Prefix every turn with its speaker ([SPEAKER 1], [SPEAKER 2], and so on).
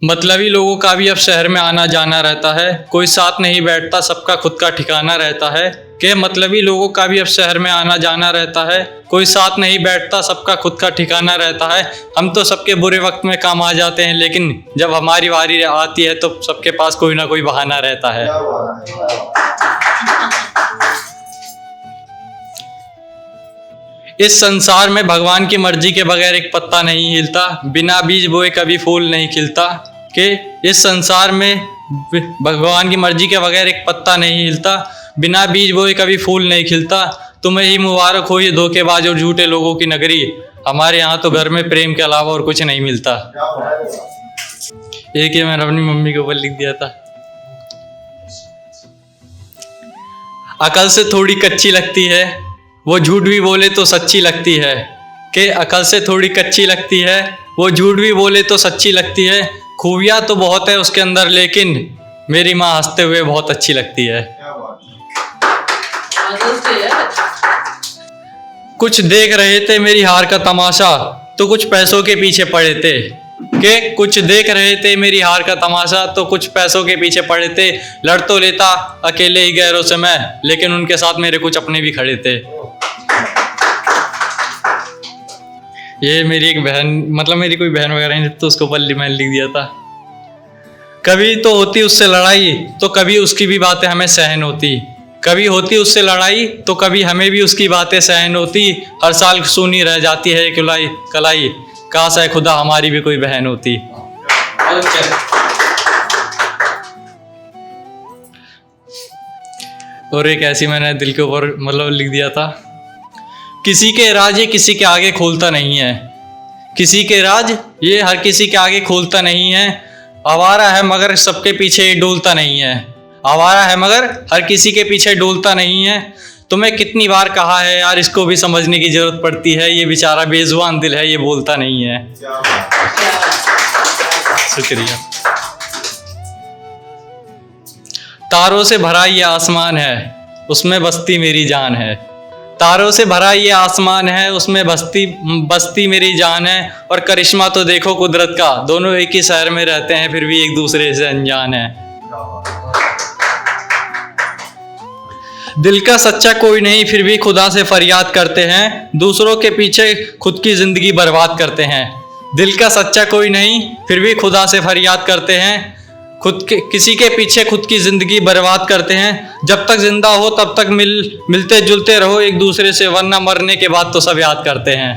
[SPEAKER 1] मतलबी लोगों का भी अब शहर में आना जाना रहता है, कोई साथ नहीं बैठता, सबका खुद का ठिकाना रहता है। कि मतलबी लोगों का भी अब शहर में आना जाना रहता है, कोई साथ नहीं बैठता, सबका खुद का ठिकाना रहता है। हम तो सबके बुरे वक्त में काम आ जाते हैं, लेकिन जब हमारी बारी आती है तो सबके पास कोई ना कोई बहाना रहता है। इस संसार में भगवान की मर्जी के बगैर एक पत्ता नहीं हिलता, बिना बीज बोए कभी फूल नहीं खिलता। कि इस संसार में भगवान की मर्जी के बगैर एक पत्ता नहीं हिलता, बिना बीज बोए कभी फूल नहीं खिलता। तुम्हें ही मुबारक हो ये धोखेबाज और झूठे लोगों की नगरी, हमारे यहाँ तो घर में प्रेम के अलावा और कुछ नहीं मिलता। एक ये मैंने अपनी मम्मी के ऊपर लिख दिया था। अकल से थोड़ी कच्ची लगती है, वो झूठ भी बोले तो सच्ची लगती है। कि अकल से थोड़ी कच्ची लगती है, वो झूठ भी बोले तो सच्ची लगती है। खूबियाँ तो बहुत है उसके अंदर, लेकिन मेरी माँ हंसते हुए बहुत अच्छी लगती है। कुछ देख रहे थे मेरी हार का तमाशा, तो कुछ पैसों के पीछे पड़े थे। कि कुछ देख रहे थे मेरी हार का तमाशा, तो कुछ पैसों के पीछे पड़े थे। लड़ तो लेता अकेले ही गैरों से मैं, लेकिन उनके साथ मेरे कुछ अपने भी खड़े थे। ये मेरी एक बहन, मतलब मेरी कोई बहन वगैरह नहीं, तो उसके ऊपर मैंने लिख दिया था। कभी तो होती उससे लड़ाई, तो कभी उसकी भी बातें हमें सहन होती। कभी होती उससे लड़ाई, तो कभी हमें भी उसकी बातें सहन होती। हर साल सुनी रह जाती है कलाई, काश है खुदा हमारी भी कोई बहन होती। और एक ऐसी मैंने दिल के ऊपर मतलब लिख दिया था। किसी के राज ये किसी के आगे खोलता नहीं है, किसी के राज ये हर किसी के आगे खोलता नहीं है। आवारा है मगर सबके पीछे डोलता नहीं है, आवारा है मगर हर किसी के पीछे डोलता नहीं है। तुम्हें कितनी बार कहा है यार, इसको भी समझने की जरूरत पड़ती है, ये बेचारा बेजुबान दिल है, ये बोलता नहीं है। शुक्रिया। तारों से भरा ये आसमान है, उसमें बसती मेरी जान है। तारों से भरा ये आसमान है, उसमें बसती मेरी जान है। और करिश्मा तो देखो कुदरत का, दोनों एक ही शहर में रहते हैं फिर भी एक दूसरे से अनजान है। दिल का सच्चा कोई नहीं फिर भी खुदा से फरियाद करते हैं, दूसरों के पीछे खुद की जिंदगी बर्बाद करते हैं। दिल का सच्चा कोई नहीं फिर भी खुदा से फरियाद करते हैं, किसी के पीछे खुद की जिंदगी बर्बाद करते हैं। जब तक जिंदा हो तब तक मिलते जुलते रहो एक दूसरे से, वरना मरने के बाद तो सब याद करते हैं।